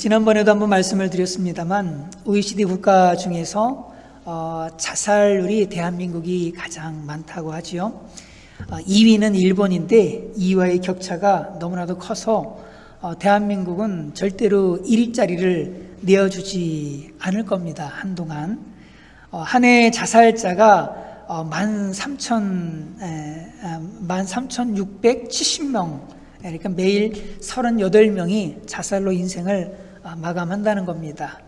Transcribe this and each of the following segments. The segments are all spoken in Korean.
지난번에도 한번 말씀을 드렸습니다만 OECD 국가 중에서 자살률이 대한민국이 가장 많다고 하지요. 2위는 일본인데 2위와의 격차가 너무나도 커서 대한민국은 절대로 일자리를 내어주지 않을 겁니다. 한동안 한 해 자살자가 13,670명, 그러니까 매일 38명이 자살로 인생을 마감한다는 겁니다.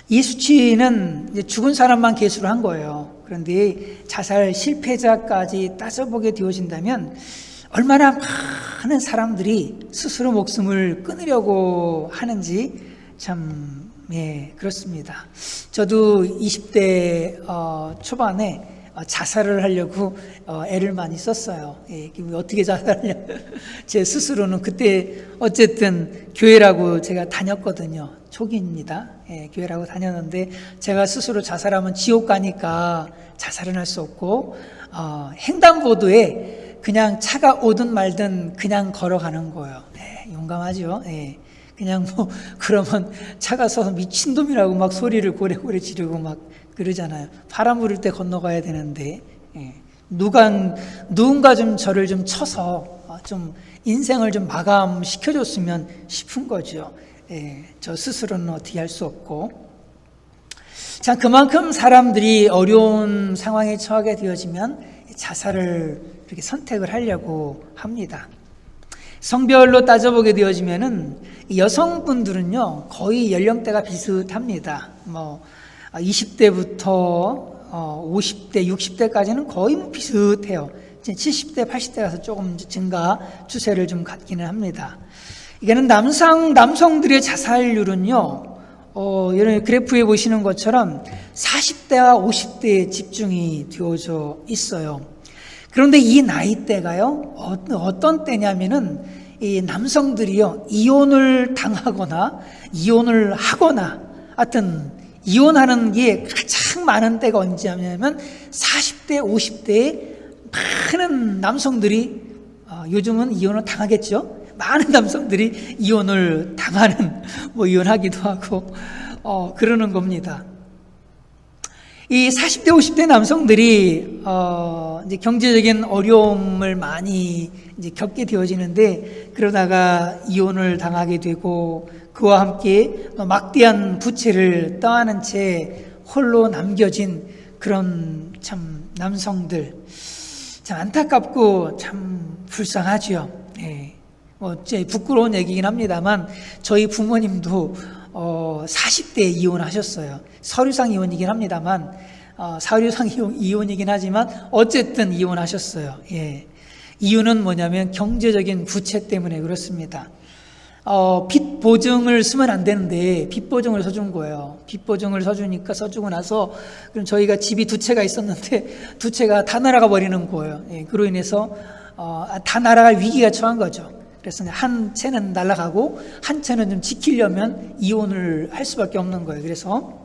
이 수치는 이제 죽은 사람만 계수를 한 거예요. 그런데 자살 실패자까지 따져보게 되어진다면 얼마나 많은 사람들이 스스로 목숨을 끊으려고 하는지 참 그렇습니다. 저도 20대 초반에 자살을 하려고 애를 많이 썼어요. 어떻게 자살하려고. 제 스스로는 그때 어쨌든 교회라고 제가 다녔거든요. 초기입니다. 교회라고 다녔는데 제가 스스로 자살하면 지옥 가니까 자살은 할 수 없고 횡단보도에 그냥 차가 오든 말든 그냥 걸어가는 거예요. 용감하죠. 그냥 그러면 차가 서서 미친놈이라고 막 소리를 고래고래 지르고 막 그러잖아요. 바람 부를 때 건너가야 되는데 누군가 좀 저를 좀 쳐서 좀 인생을 좀 마감시켜줬으면 싶은 거죠. 저 스스로는 어떻게 할 수 없고. 자, 그만큼 사람들이 어려운 상황에 처하게 되어지면 자살을 이렇게 선택을 하려고 합니다. 성별로 따져보게 되어지면은 여성분들은요 거의 연령대가 비슷합니다. 20대부터 50대, 60대까지는 거의 비슷해요. 70대, 80대 가서 조금 증가 추세를 좀 갖기는 합니다. 이게는 남성들의 자살률은요, 이런 그래프에 보시는 것처럼 40대와 50대에 집중이 되어져 있어요. 그런데 이 나이대가요, 어떤 때냐면은 이 남성들이요, 이혼을 당하거나 이혼을 하거나 하여튼 이혼하는 게 가장 많은 때가 언제냐면 40대, 50대에 많은 남성들이 요즘은 이혼을 당하겠죠. 많은 남성들이 이혼을 당하는, 이혼하기도 하고 그러는 겁니다. 이 40대, 50대 남성들이 이제 경제적인 어려움을 많이 이제 겪게 되어지는데 그러다가 이혼을 당하게 되고 그와 함께 막대한 부채를 떠안은 채 홀로 남겨진 그런 참 남성들 참 안타깝고 참 불쌍하죠. 부끄러운 얘기긴 합니다만 저희 부모님도 40대에 이혼하셨어요. 서류상 이혼이긴 합니다만 서류상 이혼이긴 하지만 어쨌든 이혼하셨어요. 이유는 뭐냐면 경제적인 부채 때문에 그렇습니다. 빚 보증을 쓰면 안 되는데 빚 보증을 써준 거예요. 빚 보증을 써주고 나서 그럼 저희가 집이 두 채가 있었는데 두 채가 다 날아가 버리는 거예요. 그로 인해서 다 날아갈 위기가 처한 거죠. 그래서 한 채는 날아가고 한 채는 좀 지키려면 이혼을 할 수밖에 없는 거예요. 그래서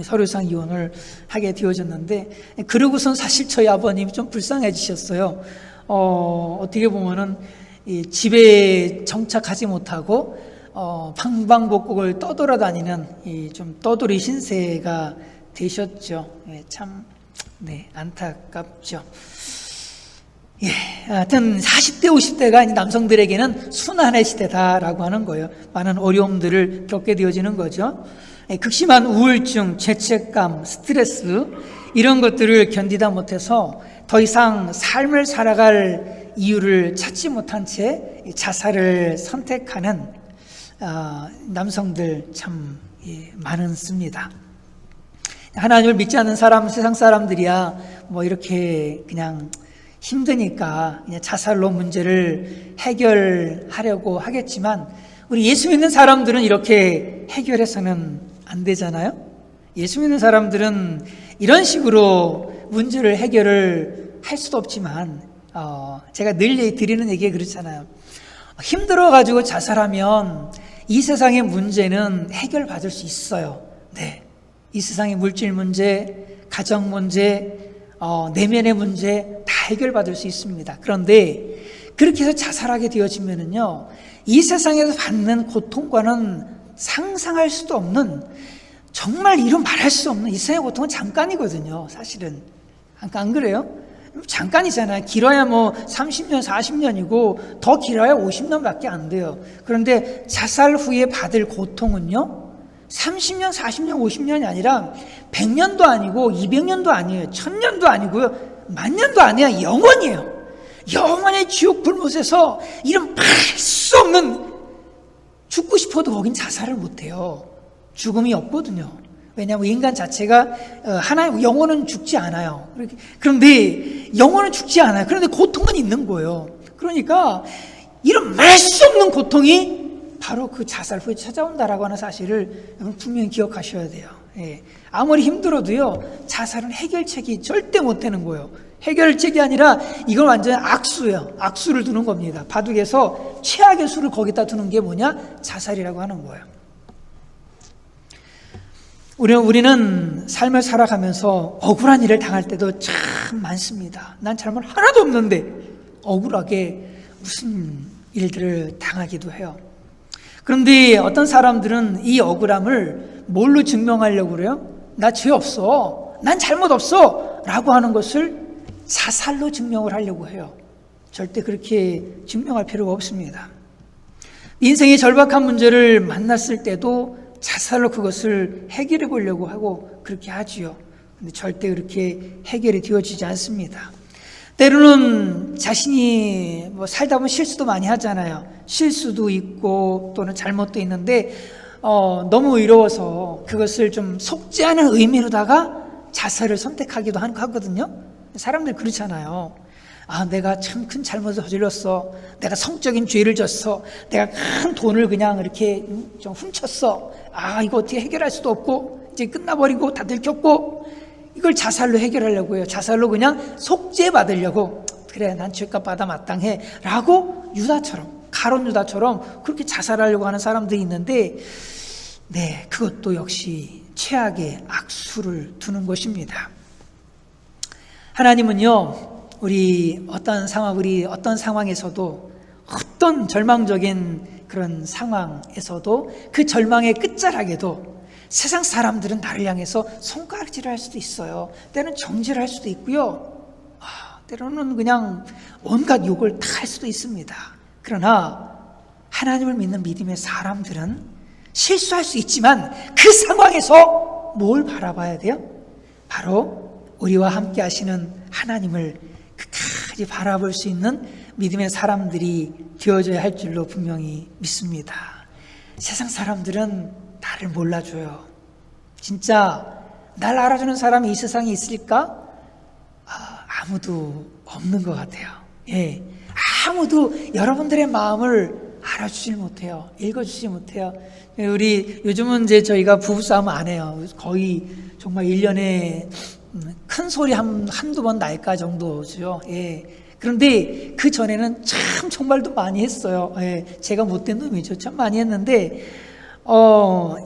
서류상 이혼을 하게 되어졌는데 그러고선 사실 저희 아버님이 좀 불쌍해지셨어요. 어떻게 보면은 이 집에 정착하지 못하고 방방곡곡을 떠돌아다니는 이 좀 떠돌이 신세가 되셨죠. 참 안타깝죠. 하여튼 40대, 50대가 남성들에게는 순환의 시대다라고 하는 거예요. 많은 어려움들을 겪게 되어지는 거죠. 극심한 우울증, 죄책감, 스트레스 이런 것들을 견디다 못해서 더 이상 삶을 살아갈 이유를 찾지 못한 채 자살을 선택하는 남성들 참 많습니다. 하나님을 믿지 않는 사람, 세상 사람들이야 이렇게 그냥 힘드니까 그냥 자살로 문제를 해결하려고 하겠지만 우리 예수 믿는 사람들은 이렇게 해결해서는 안 되잖아요. 예수 믿는 사람들은 이런 식으로 문제를 해결을 할 수도 없지만 제가 늘 드리는 얘기가 그렇잖아요. 힘들어가지고 자살하면 이 세상의 문제는 해결받을 수 있어요. 이 세상의 물질 문제, 가정 문제, 내면의 문제 다 해결받을 수 있습니다. 그런데 그렇게 해서 자살하게 되어지면은요, 이 세상에서 받는 고통과는 상상할 수도 없는, 정말 이루 말할 수 없는 이 세상의 고통은 잠깐이거든요. 사실은 안 그래요? 잠깐이잖아요. 길어야 뭐 30년 40년이고 더 길어야 50년밖에 안 돼요. 그런데 자살 후에 받을 고통은요, 30년 40년 50년이 아니라 100년도 아니고 200년도 아니에요. 1000년도 아니고요, 만년도 아니야. 영원이에요. 영원의 지옥 불못에서 이런 말 수 없는, 죽고 싶어도 거긴 자살을 못해요. 죽음이 없거든요. 왜냐하면 인간 자체가 하나의 영혼은 죽지 않아요. 그런데 영혼은 죽지 않아요. 그런데 고통은 있는 거예요. 그러니까 이런 말 수 없는 고통이 바로 그 자살 후에 찾아온다라고 하는 사실을 여러분 분명히 기억하셔야 돼요. 예. 아무리 힘들어도요, 자살은 해결책이 절대 못 되는 거예요. 해결책이 아니라 이건 완전히 악수예요. 악수를 두는 겁니다. 바둑에서 최악의 수를 거기다 두는 게 뭐냐? 자살이라고 하는 거예요. 우리는 삶을 살아가면서 억울한 일을 당할 때도 참 많습니다. 난 잘못 하나도 없는데 억울하게 무슨 일들을 당하기도 해요. 그런데 어떤 사람들은 이 억울함을 뭘로 증명하려고 그래요? 나 죄 없어, 난 잘못 없어 라고 하는 것을 자살로 증명을 하려고 해요. 절대 그렇게 증명할 필요가 없습니다. 인생의 절박한 문제를 만났을 때도 자살로 그것을 해결해 보려고 하고 그렇게 하지요. 근데 절대 그렇게 해결이 되어지지 않습니다. 때로는 자신이 살다 보면 실수도 많이 하잖아요. 실수도 있고 또는 잘못도 있는데 너무 의로워서 그것을 좀 속죄하는 의미로다가 자살을 선택하기도 하거든요. 사람들 그렇잖아요. 아, 내가 참 큰 잘못을 저질렀어. 내가 성적인 죄를 졌어. 내가 큰 돈을 그냥 이렇게 좀 훔쳤어. 아, 이거 어떻게 해결할 수도 없고 이제 끝나버리고 다 들켰고, 이걸 자살로 해결하려고 해요. 자살로 그냥 속죄 받으려고. 그래, 난 죄값 받아 마땅해 라고 유다처럼, 가룟 유다처럼 그렇게 자살하려고 하는 사람들이 있는데, 네, 그것도 역시 최악의 악수를 두는 것입니다. 하나님은요, 우리 어떤 상황에서도, 어떤 절망적인 그런 상황에서도, 그 절망의 끝자락에도 세상 사람들은 나를 향해서 손가락질을 할 수도 있어요. 때로는 정죄를 할 수도 있고요. 때로는 그냥 온갖 욕을 다 할 수도 있습니다. 그러나 하나님을 믿는 믿음의 사람들은 실수할 수 있지만 그 상황에서 뭘 바라봐야 돼요? 바로 우리와 함께 하시는 하나님을 끝까지 바라볼 수 있는 믿음의 사람들이 되어져야 할 줄로 분명히 믿습니다. 세상 사람들은 나를 몰라줘요. 진짜 날 알아주는 사람이 이 세상에 있을까? 아무도 없는 것 같아요. 예, 아무도 여러분들의 마음을 알아주질 못해요. 읽어주지 못해요. 요즘은 이제 저희가 부부싸움 안 해요. 거의 정말 1년에 큰 소리 한두 번 날까 정도죠. 예. 그런데 그 전에는 참 정말도 많이 했어요. 예. 제가 못된 놈이죠. 참 많이 했는데,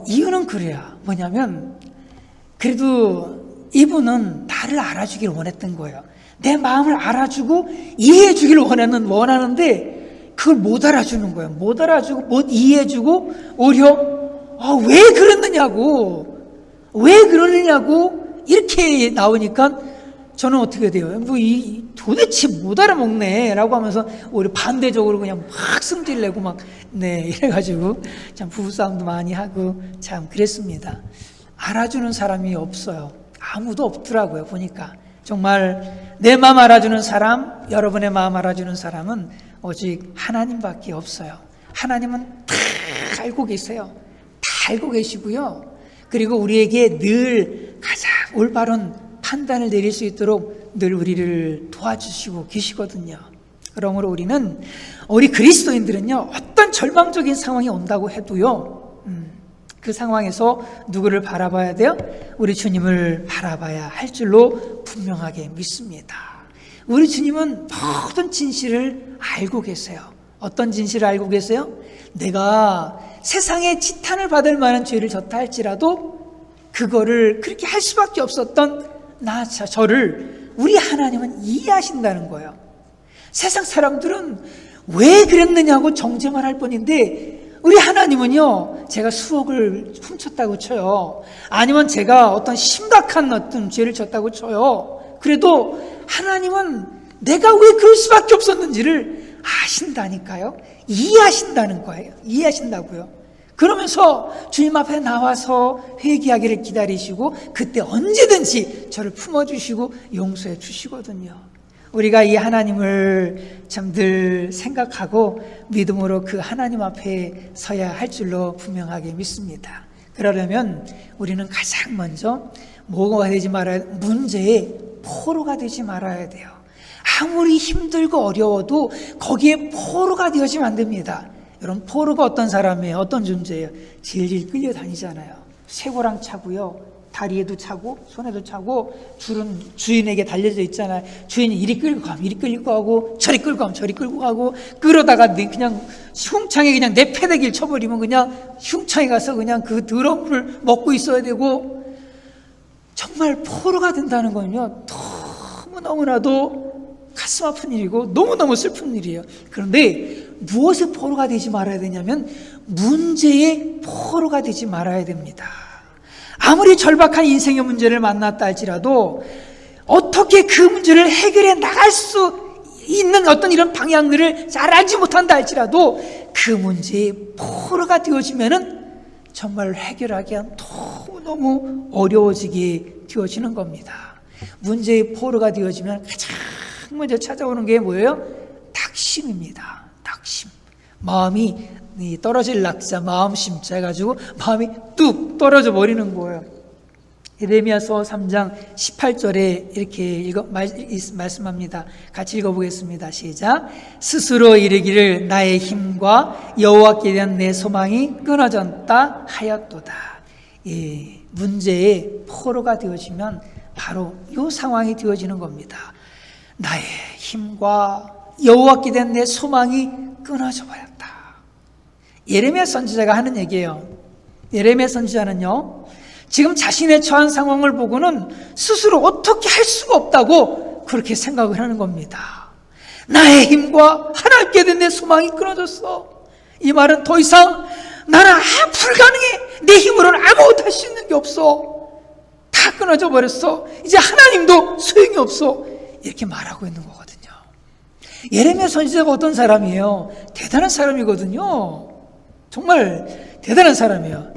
이유는 그래요. 뭐냐면, 그래도 이분은 나를 알아주길 원했던 거예요. 내 마음을 알아주고 이해해주길 원하는데, 그걸 못 알아주는 거예요. 못 알아주고, 못 이해해주고, 오히려, 왜 그러느냐고, 이렇게 나오니까 저는 어떻게 돼요? 도대체 못 알아먹네 라고 하면서 오히려 반대적으로 그냥 막 승질내고 이래가지고 참 부부싸움도 많이 하고 참 그랬습니다. 알아주는 사람이 없어요. 아무도 없더라고요. 보니까 정말 내 마음 알아주는 사람, 여러분의 마음 알아주는 사람은 오직 하나님밖에 없어요. 하나님은 다 알고 계세요. 다 알고 계시고요. 그리고 우리에게 늘 가장 올바른 판단을 내릴 수 있도록 늘 우리를 도와주시고 계시거든요. 그러므로 우리 그리스도인들은요, 어떤 절망적인 상황이 온다고 해도요, 그 상황에서 누구를 바라봐야 돼요? 우리 주님을 바라봐야 할 줄로 분명하게 믿습니다. 우리 주님은 모든 진실을 알고 계세요. 어떤 진실을 알고 계세요? 내가 세상에 지탄을 받을 만한 죄를 졌다 할지라도 그거를 그렇게 할 수밖에 없었던 저를 우리 하나님은 이해하신다는 거예요. 세상 사람들은 왜 그랬느냐고 정죄만 할 뿐인데 우리 하나님은요, 제가 수억을 훔쳤다고 쳐요. 아니면 제가 어떤 심각한 어떤 죄를 졌다고 쳐요. 그래도 하나님은 내가 왜 그럴 수밖에 없었는지를 아신다니까요. 이해하신다는 거예요. 이해하신다고요. 그러면서 주님 앞에 나와서 회개하기를 기다리시고 그때 언제든지 저를 품어주시고 용서해 주시거든요. 우리가 이 하나님을 참 늘 생각하고 믿음으로 그 하나님 앞에 서야 할 줄로 분명하게 믿습니다. 그러려면 우리는 가장 먼저 뭐가 되지 말아야, 문제의 포로가 되지 말아야 돼요. 아무리 힘들고 어려워도 거기에 포로가 되어지면 안 됩니다. 여러분, 포로가 어떤 사람이에요? 어떤 존재예요? 질질 끌려다니잖아요. 쇠고랑 차고요, 다리에도 차고 손에도 차고, 줄은 주인에게 달려져 있잖아요. 주인이 이리 끌고 가면 이리 끌고 가고, 저리 끌고 가면 저리 끌고 가고, 끌어다가 그냥 흉창에 그냥 내 패대기를 쳐버리면 그냥 흉창에 가서 그냥 그 더러운 물을 먹고 있어야 되고, 정말 포로가 된다는 건요, 너무너무나도 가슴 아픈 일이고 너무너무 슬픈 일이에요. 그런데 무엇의 포로가 되지 말아야 되냐면 문제의 포로가 되지 말아야 됩니다. 아무리 절박한 인생의 문제를 만났다 할지라도 어떻게 그 문제를 해결해 나갈 수 있는 어떤 이런 방향들을 잘 알지 못한다 할지라도 그 문제의 포로가 되어지면은 정말 해결하기가 너무너무 어려워지게 되어지는 겁니다. 문제의 포로가 되어지면 가장 먼저 찾아오는 게 뭐예요? 낙심입니다. 낙심. 마음이 떨어질 낙자, 마음 심자 해가지고 마음이 뚝 떨어져 버리는 거예요. 예레미야서 3장 18절에 이렇게 말씀합니다. 같이 읽어보겠습니다. 시작. 스스로 이르기를 나의 힘과 여호와께 대한 내 소망이 끊어졌다 하였도다. 예, 문제의 포로가 되어지면 바로 이 상황이 되어지는 겁니다. 나의 힘과 여호와께 대한 내 소망이 끊어져 버렸다. 예레미야 선지자가 하는 얘기예요. 예레미야 선지자는요, 지금 자신의 처한 상황을 보고는 스스로 어떻게 할 수가 없다고 그렇게 생각을 하는 겁니다. 나의 힘과 하나님께 대한 내 소망이 끊어졌어. 이 말은 더 이상 나는 불가능해. 내 힘으로는 아무것도 할 수 있는 게 없어. 다 끊어져 버렸어. 이제 하나님도 소용이 없어. 이렇게 말하고 있는 거거든요. 예레미야 선지자가 어떤 사람이에요? 대단한 사람이거든요. 정말 대단한 사람이에요.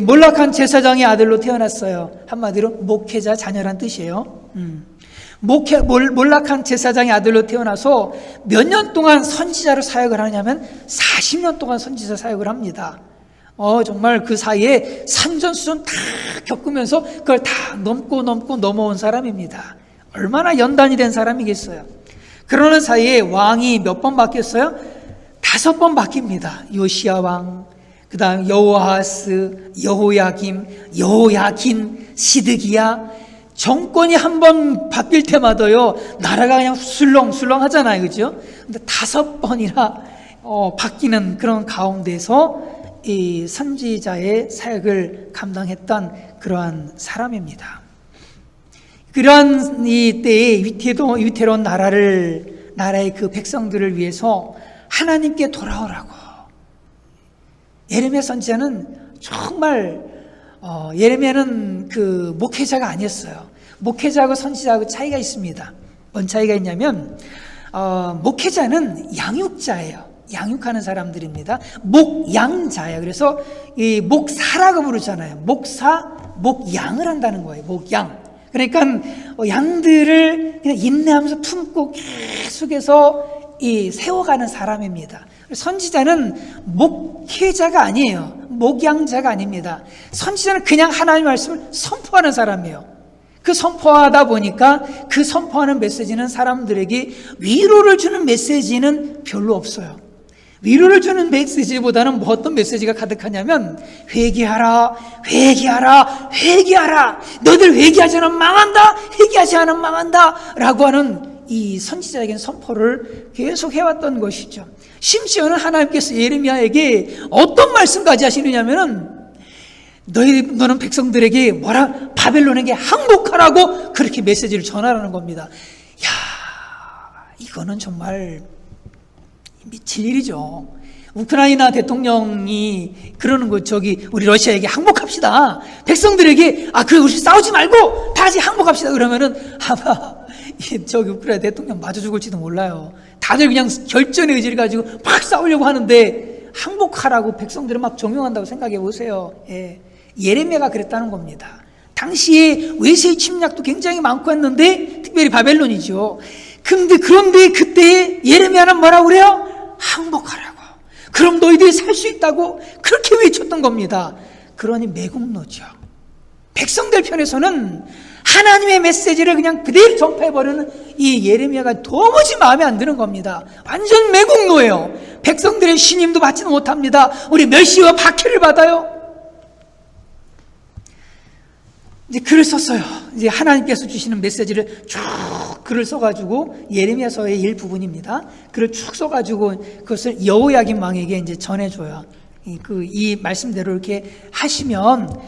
몰락한 제사장의 아들로 태어났어요. 한마디로 목회자 자녀란 뜻이에요. 몰락한 제사장의 아들로 태어나서 몇 년 동안 선지자로 사역을 하냐면 40년 동안 선지자 사역을 합니다. 정말 그 사이에 산전수전 다 겪으면서 그걸 다 넘고 넘어온 사람입니다. 얼마나 연단이 된 사람이겠어요. 그러는 사이에 왕이 몇 번 바뀌었어요? 5번 바뀝니다. 요시야 왕, 그 다음 여호아하스, 여호야긴, 시드기야. 정권이 한 번 바뀔 때마다요, 나라가 그냥 술렁술렁 하잖아요. 그죠? 근데 5번이나 바뀌는 그런 가운데서 이 선지자의 사역을 감당했던 그러한 사람입니다. 그러한 이 때에 위태로운 나라의 그 백성들을 위해서 하나님께 돌아오라고. 예레미야 선지자는 정말 예레미야는 그 목회자가 아니었어요. 목회자하고 선지자하고 차이가 있습니다. 뭔 차이가 있냐면 목회자는 양육자예요. 양육하는 사람들입니다. 목양자예요. 그래서 이 목사라고 부르잖아요. 목사, 목양을 한다는 거예요. 목양. 그러니까 양들을 그냥 인내하면서 품고 계속해서 세워가는 사람입니다. 선지자는 목회자가 아니에요. 목양자가 아닙니다. 선지자는 그냥 하나님의 말씀을 선포하는 사람이에요. 그 선포하다 보니까 그 선포하는 메시지는 사람들에게 위로를 주는 메시지는 별로 없어요. 위로를 주는 메시지보다는 뭐 어떤 메시지가 가득하냐면 회개하라, 회개하라, 회개하라. 너희들 회개하지 않으면 망한다. 회개하지 않으면 망한다. 라고 하는 이 선지자에게는 선포를 계속 해왔던 것이죠. 심지어는 하나님께서 예레미야에게 어떤 말씀까지 하시느냐면은 너는 백성들에게 뭐라? 바벨론에게 항복하라고 그렇게 메시지를 전하라는 겁니다. 이야, 이거는 정말 미칠 일이죠. 우크라이나 대통령이 그러는 거, 우리 러시아에게 항복합시다. 백성들에게, 우리 싸우지 말고 다 같이 항복합시다. 그러면은, 아마, 우크라이나 대통령 맞아 죽을지도 몰라요. 다들 그냥 결전의 의지를 가지고 막 싸우려고 하는데, 항복하라고 백성들을 막 종용한다고 생각해 보세요. 예. 예레미야가 그랬다는 겁니다. 당시에 외세의 침략도 굉장히 많고 했는데, 특별히 바벨론이죠. 그런데 그때 예레미야는 뭐라고 그래요? 항복하라고. 그럼 너희들이 살 수 있다고 그렇게 외쳤던 겁니다. 그러니 매국노죠. 백성들 편에서는 하나님의 메시지를 그냥 그대로 전파해버리는 이 예레미야가 도무지 마음에 안 드는 겁니다. 완전 매국노예요. 백성들의 신임도 받지는 못합니다. 우리 멸시와 박해를 받아요. 이제 글을 썼어요. 이제 하나님께서 주시는 메시지를 쭉 글을 써가지고, 예레미야서의 일부분입니다. 글을 쭉 써가지고 그것을 여호야김 왕에게 이제 전해줘요. 이 말씀대로 이렇게 하시면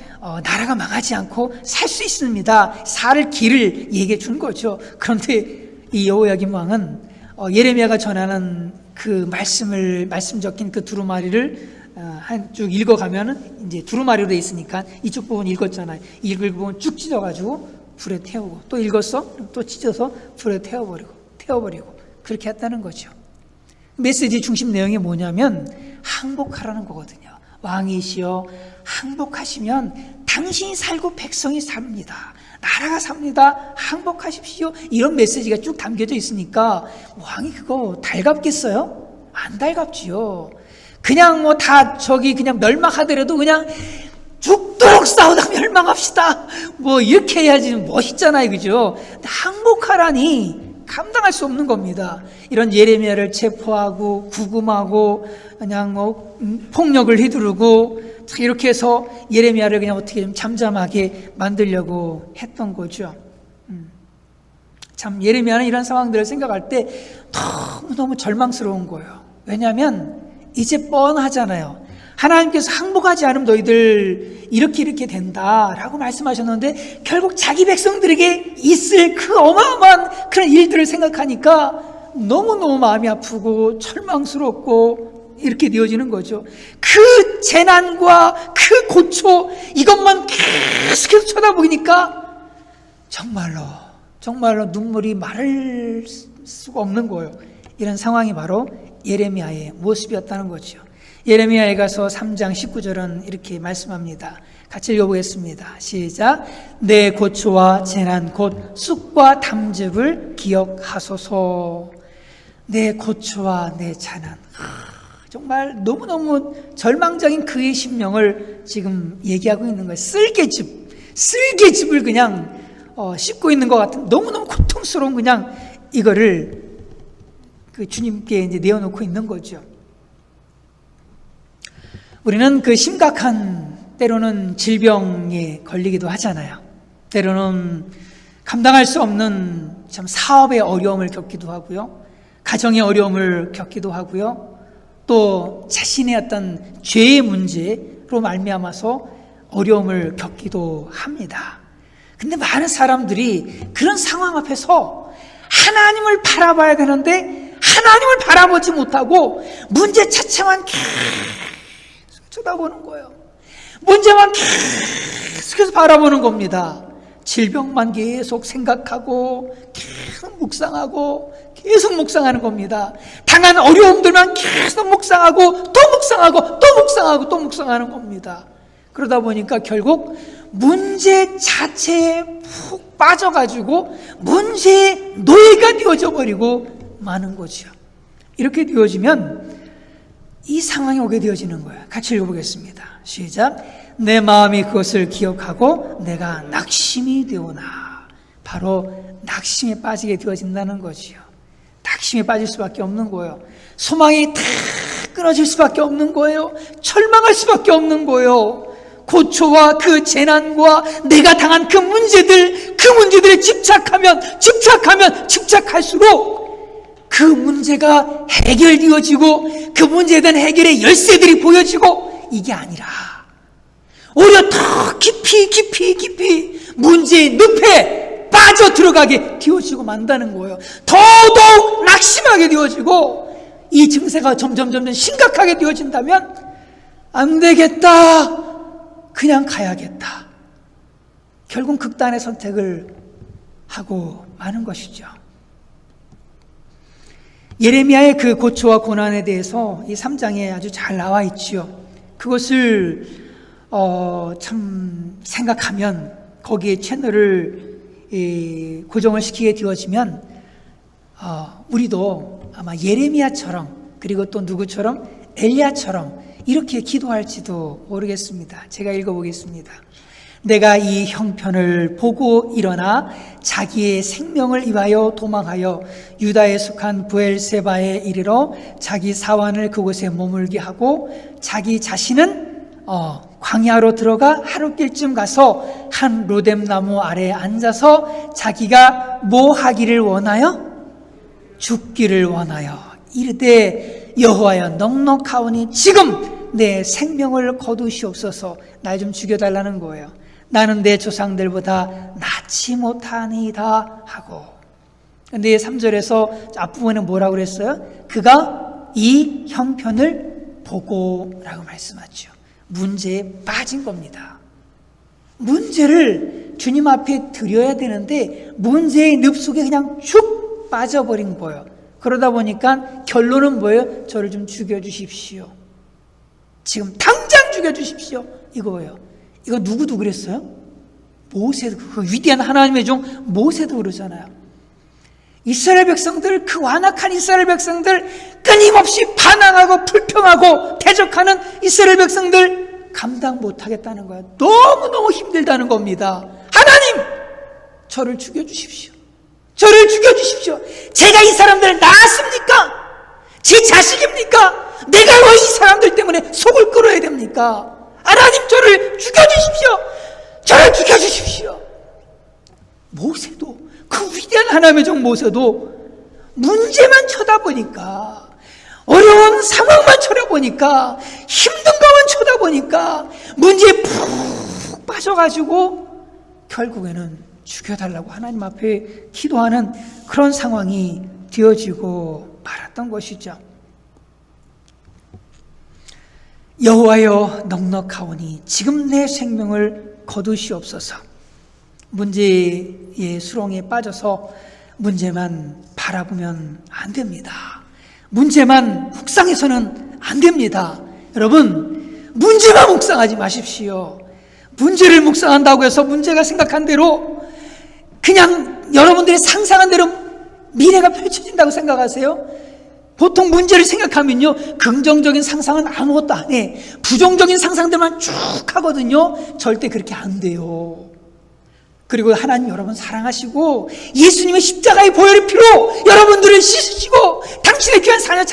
나라가 망하지 않고 살 수 있습니다. 살 길을 얘기해 준 거죠. 그런데 이 여호야김 왕은 예레미야가 전하는 그 말씀 적힌 그 두루마리를 한 쭉 읽어가면은, 이제 두루마리로 돼 있으니까 이쪽 부분 읽었잖아요. 읽을 부분 쭉 찢어가지고 불에 태우고, 또 읽었어? 또 찢어서 불에 태워버리고 그렇게 했다는 거죠. 메시지 중심 내용이 뭐냐면 항복하라는 거거든요. 왕이시여, 항복하시면 당신이 살고 백성이 삽니다. 나라가 삽니다. 항복하십시오. 이런 메시지가 쭉 담겨져 있으니까 왕이 그거 달갑겠어요? 안 달갑지요. 그냥 그냥 멸망하더라도 그냥 죽도록 싸우다 멸망합시다. 이렇게 해야지 멋있잖아요. 그죠? 항복하라니 감당할 수 없는 겁니다. 이런 예레미야를 체포하고 구금하고 그냥 폭력을 휘두르고 이렇게 해서 예레미야를 그냥 어떻게 좀 잠잠하게 만들려고 했던 거죠. 참 예레미야는 이런 상황들을 생각할 때 너무너무 절망스러운 거예요. 왜냐하면 이제 뻔하잖아요. 하나님께서 항복하지 않으면 너희들 이렇게 된다라고 말씀하셨는데, 결국 자기 백성들에게 있을 그 어마어마한 그런 일들을 생각하니까 너무너무 마음이 아프고 절망스럽고 이렇게 되어지는 거죠. 그 재난과 그 고초, 이것만 계속해서 쳐다보니까 정말로 눈물이 마를 수가 없는 거예요. 이런 상황이 바로 예레미야의 모습이었다는 거죠. 예레미야에 가서 3장 19절은 이렇게 말씀합니다. 같이 읽어보겠습니다. 시작. 내 고초와 재난 곧 쑥과 담즙을 기억하소서. 내 고초와 내 재난, 정말 너무너무 절망적인 그의 심령을 지금 얘기하고 있는 거예요. 쓸개즙을 그냥 씹고 있는 것 같은 너무너무 고통스러운 그냥 이거를 그 주님께 이제 내어놓고 있는 거죠. 우리는 그 심각한 때로는 질병에 걸리기도 하잖아요. 때로는 감당할 수 없는 참 사업의 어려움을 겪기도 하고요. 가정의 어려움을 겪기도 하고요. 또 자신의 어떤 죄의 문제로 말미암아서 어려움을 겪기도 합니다. 근데 많은 사람들이 그런 상황 앞에서 하나님을 바라봐야 되는데 하나님을 바라보지 못하고 문제 자체만 계속 쳐다보는 거예요. 문제만 계속해서 바라보는 겁니다. 질병만 계속 생각하고 계속 묵상하는 겁니다. 당한 어려움들만 계속 묵상하고 또 묵상하는 겁니다. 그러다 보니까 결국 문제 자체에 푹 빠져가지고 문제의 노예가 되어져 버리고 마는 거죠. 이렇게 되어지면 이 상황이 오게 되어지는 거예요. 같이 읽어보겠습니다. 시작. 내 마음이 그것을 기억하고 내가 낙심이 되오나. 바로 낙심에 빠지게 되어진다는 거지요. 낙심에 빠질 수밖에 없는 거예요. 소망이 다 끊어질 수밖에 없는 거예요. 절망할 수밖에 없는 거예요. 고초와 그 재난과 내가 당한 그 문제들에 집착할수록 그 문제가 해결되어지고 그 문제에 대한 해결의 열쇠들이 보여지고, 이게 아니라 오히려 더 깊이 문제의 늪에 빠져 들어가게 되어지고 만다는 거예요. 더더욱 낙심하게 되어지고 이 증세가 점점 심각하게 되어진다면 안 되겠다, 그냥 가야겠다, 결국 극단의 선택을 하고 마는 것이죠. 예레미야의 그 고초와 고난에 대해서 이 3장에 아주 잘 나와 있지요. 그것을 참 생각하면, 거기에 채널을 고정을 시키게 되어지면 우리도 아마 예레미야처럼, 그리고 또 누구처럼, 엘리야처럼 이렇게 기도할지도 모르겠습니다. 제가 읽어보겠습니다. 내가 이 형편을 보고 일어나 자기의 생명을 위하여 도망하여 유다에 속한 브엘세바에 이르러 자기 사환을 그곳에 머물게 하고 자기 자신은 광야로 들어가 하룻길쯤 가서 한 로뎀나무 아래에 앉아서 자기가 뭐 하기를 원하여? 죽기를 원하여 이르되 여호와여 넉넉하오니 지금 내 생명을 거두시옵소서. 날 좀 죽여달라는 거예요. 나는 내 조상들보다 낫지 못하니이다 하고. 근데 3절에서 앞부분에 뭐라고 그랬어요? 그가 이 형편을 보고 라고 말씀하죠. 문제에 빠진 겁니다. 문제를 주님 앞에 드려야 되는데 문제의 늪 속에 그냥 쭉 빠져버린 거예요. 그러다 보니까 결론은 뭐예요? 저를 좀 죽여주십시오. 지금 당장 죽여주십시오, 이거예요. 이거 누구도 그랬어요? 모세도, 그 위대한 하나님의 종 모세도 그러잖아요. 이스라엘 백성들, 그 완악한 이스라엘 백성들, 끊임없이 반항하고 불평하고 대적하는 이스라엘 백성들 감당 못하겠다는 거예요. 너무너무 힘들다는 겁니다. 하나님, 저를 죽여주십시오. 저를 죽여주십시오. 제가 이 사람들을 낳았습니까? 제 자식입니까? 내가 왜 이 사람들 때문에 속을 끓어야 됩니까? 하나님, 저를 죽여주십시오. 저를 죽여주십시오. 모세도, 그 위대한 하나님의 종 모세도 문제만 쳐다보니까, 어려운 상황만 쳐다보니까, 힘든 것만 쳐다보니까 문제에 푹 빠져가지고 결국에는 죽여달라고 하나님 앞에 기도하는 그런 상황이 되어지고 말았던 것이죠. 여호와여 넉넉하오니 지금 내 생명을 거두시옵소서. 문제의 수렁에 빠져서 문제만 바라보면 안 됩니다. 문제만 묵상해서는 안 됩니다. 여러분, 문제만 묵상하지 마십시오. 문제를 묵상한다고 해서 문제가 생각한 대로, 그냥 여러분들이 상상한 대로 미래가 펼쳐진다고 생각하세요? 보통 문제를 생각하면요, 긍정적인 상상은 아무것도 안 해. 부정적인 상상들만 쭉 하거든요. 절대 그렇게 안 돼요. 그리고 하나님 여러분 사랑하시고 예수님의 십자가의 보혈의 피로 여러분들을 씻으시고 당신의 귀한 자녀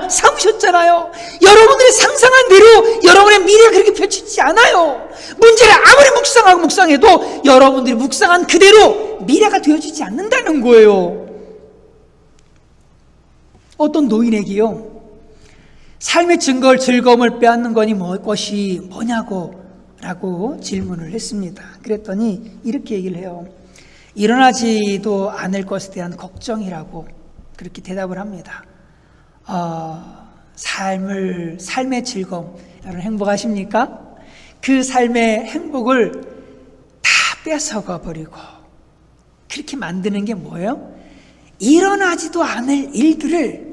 삼으셨잖아요. 여러분들이 상상한 대로 여러분의 미래가 그렇게 펼치지 않아요. 문제를 아무리 묵상해도 여러분들이 묵상한 그대로 미래가 되어지지 않는다는 거예요. 어떤 노인에게요, 삶의 즐거움을 빼앗는 것이 뭐냐고 라고 질문을 했습니다. 그랬더니 이렇게 얘기를 해요. 일어나지도 않을 것에 대한 걱정이라고 그렇게 대답을 합니다. 삶의 즐거움, 여러분 행복하십니까? 그 삶의 행복을 다 뺏어가 버리고 그렇게 만드는 게 뭐예요? 일어나지도 않을 일들을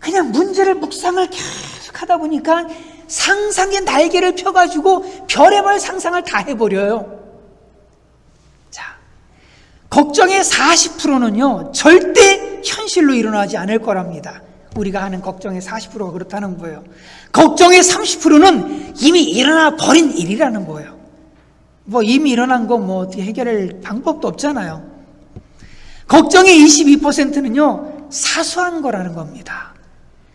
그냥 문제를 묵상을 계속 하다 보니까 상상의 날개를 펴가지고 별의별 상상을 다 해버려요. 자, 걱정의 40%는요 절대 현실로 일어나지 않을 거랍니다. 우리가 하는 걱정의 40%가 그렇다는 거예요. 걱정의 30%는 이미 일어나 버린 일이라는 거예요. 뭐 이미 일어난 거 뭐 어떻게 해결할 방법도 없잖아요. 걱정의 22%는요 사소한 거라는 겁니다.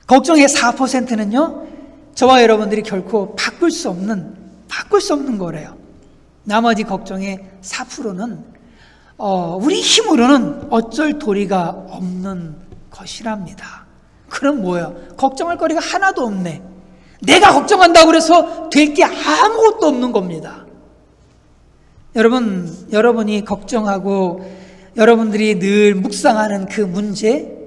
걱정의 4%는요 저와 여러분들이 결코 바꿀 수 없는 거래요. 나머지 걱정의 4%는 우리 힘으로는 어쩔 도리가 없는 것이랍니다. 그럼 뭐예요? 걱정할 거리가 하나도 없네. 내가 걱정한다고 해서 될 게 아무것도 없는 겁니다. 여러분이 걱정하고 여러분들이 늘 묵상하는 그 문제,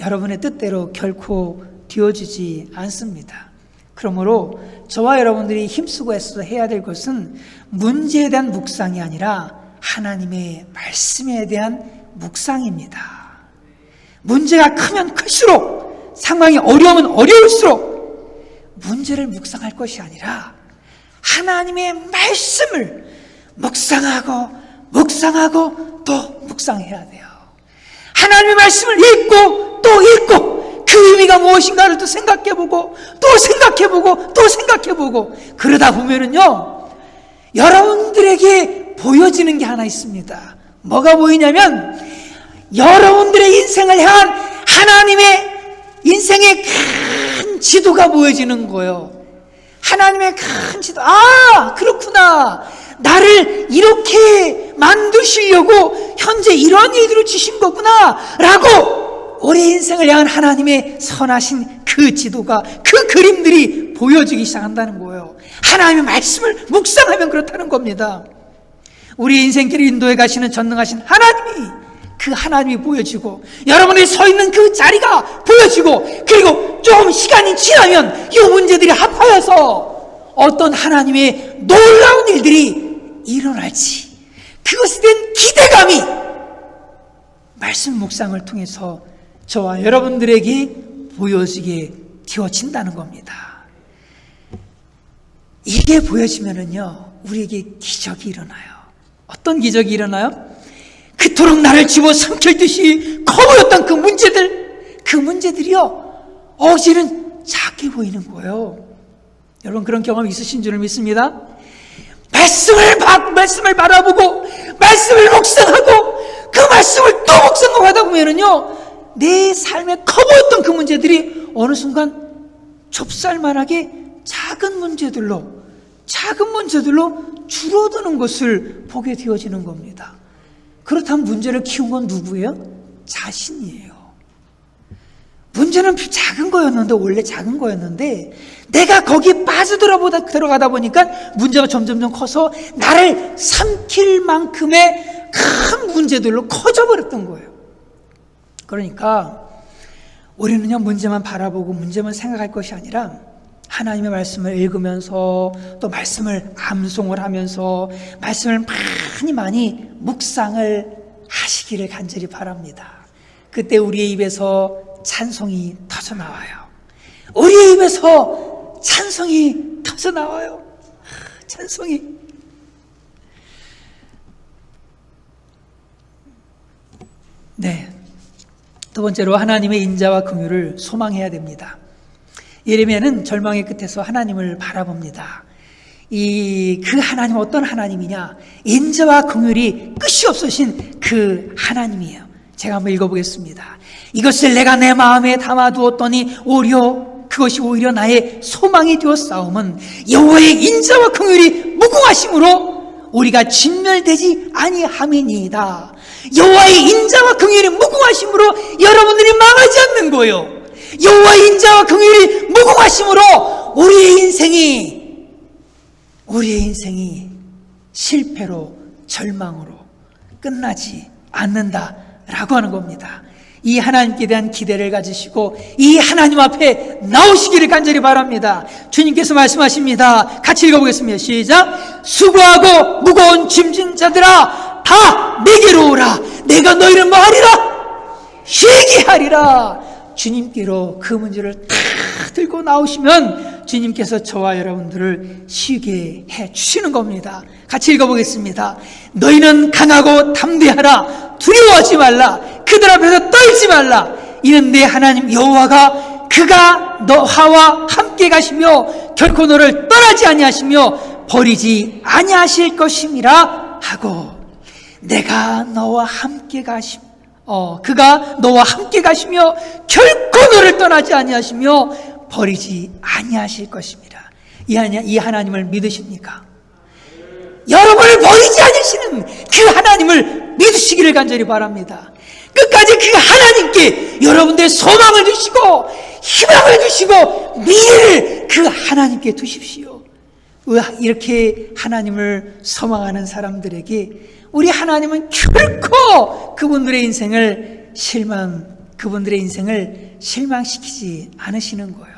여러분의 뜻대로 결코 되어지지 않습니다. 그러므로 저와 여러분들이 힘쓰고 애써 해야 될 것은 문제에 대한 묵상이 아니라 하나님의 말씀에 대한 묵상입니다. 문제가 크면 클수록, 상황이 어려우면 어려울수록 문제를 묵상할 것이 아니라 하나님의 말씀을 묵상하고 또 묵상해야 돼요. 하나님의 말씀을 읽고 또 읽고 그 의미가 무엇인가를 또 생각해보고 또 생각해보고 또 생각해보고 그러다 보면은요, 여러분들에게 보여지는 게 하나 있습니다. 뭐가 보이냐면 여러분들의 인생을 향한 하나님의 인생의 큰 지도가 보여지는 거예요. 하나님의 큰 지도. 아, 그렇구나. 나를 이렇게 만드시려고 현재 이런 일들을 주신 거구나 라고 우리 인생을 향한 하나님의 선하신 그 지도가, 그 그림들이 보여지기 시작한다는 거예요. 하나님의 말씀을 묵상하면 그렇다는 겁니다. 우리 인생길을 인도해 가시는 전능하신 하나님이, 그 하나님이 보여지고 여러분이 서 있는 그 자리가 보여지고, 그리고 좀 시간이 지나면 이 문제들이 합하여서 어떤 하나님의 놀라운 일들이 일어날지, 그것에 대한 기대감이 말씀 묵상을 통해서 저와 여러분들에게 보여지게 되어진다는 겁니다. 이게 보여지면은요, 우리에게 기적이 일어나요. 어떤 기적이 일어나요? 그토록 나를 집어삼킬 커 보였던 그 문제들이요, 어제는 작게 보이는 거예요. 여러분, 그런 경험 있으신 줄을 믿습니다. 말씀을 바라보고 말씀을 묵상하고 그 말씀을 또 묵상하고 하다 보면은요, 내 삶에 커 보였던 그 문제들이 어느 순간 좁쌀만하게 작은 문제들로 줄어드는 것을 보게 되어지는 겁니다. 그렇다면 문제를 키운 건 누구예요? 자신이에요. 문제는 작은 거였는데, 원래 작은 거였는데 내가 거기에 들어가다 보니까 문제가 점점 커서 나를 삼킬 만큼의 큰 문제들로 커져버렸던 거예요. 그러니까 우리는요, 문제만 바라보고 문제만 생각할 것이 아니라 하나님의 말씀을 읽으면서 또 말씀을 암송을 하면서 말씀을 많이 묵상을 하시기를 간절히 바랍니다. 그때 우리의 입에서 찬송이 터져나와요. 우리의 입에서 찬송이 터져나와요. 찬송이. 네. 두 번째로 하나님의 인자와 긍휼을 소망해야 됩니다. 예레미야는 절망의 끝에서 하나님을 바라봅니다. 그 하나님, 어떤 하나님이냐? 인자와 긍휼이 끝이 없으신 그 하나님이에요. 제가 한번 읽어보겠습니다. 이것을 내가 내 마음에 담아두었더니 그것이 오히려 나의 소망이 되었사오면 여호와의 인자와 긍휼이 무궁하심으로 우리가 진멸되지 아니함이니이다. 여호와의 인자와 긍휼이 무궁하심으로 여러분들이 망하지 않는 거예요. 여호와의 인자와 긍휼이 무궁하심으로 우리의 인생이 실패로, 절망으로 끝나지 않는다라고 하는 겁니다. 이 하나님께 대한 기대를 가지시고 이 하나님 앞에 나오시기를 간절히 바랍니다. 주님께서 말씀하십니다. 같이 읽어보겠습니다. 시작. 수고하고 무거운 짐진 자들아, 다 내게로 오라. 내가 너희를 뭐하리라? 쉬게 하리라. 주님께로 그 문제를 다 들고 나오시면 주님께서 저와 여러분들을 쉬게 해 주시는 겁니다. 같이 읽어보겠습니다. 너희는 강하고 담대하라. 두려워하지 말라. 그들 앞에서 떨지 말라. 이는 내 하나님 여호와가 그가 너와 함께 가시며 결코 너를 떠나지 아니하시며 버리지 아니하실 것임이라 하고, 내가 너와 함께 그가 너와 함께 가시며 결코 너를 떠나지 아니하시며 버리지 아니하실 것입니다. 이 하나님을 믿으십니까? 여러분을 버리지 않으시는 그 하나님을 믿으시기를 간절히 바랍니다. 끝까지 그 하나님께 여러분들의 소망을 주시고 희망을 주시고 미래를 그 하나님께 두십시오. 이렇게 하나님을 소망하는 사람들에게 우리 하나님은 결코 그분들의 인생을 실망 그분들의 인생을 실망시키지 않으시는 거예요.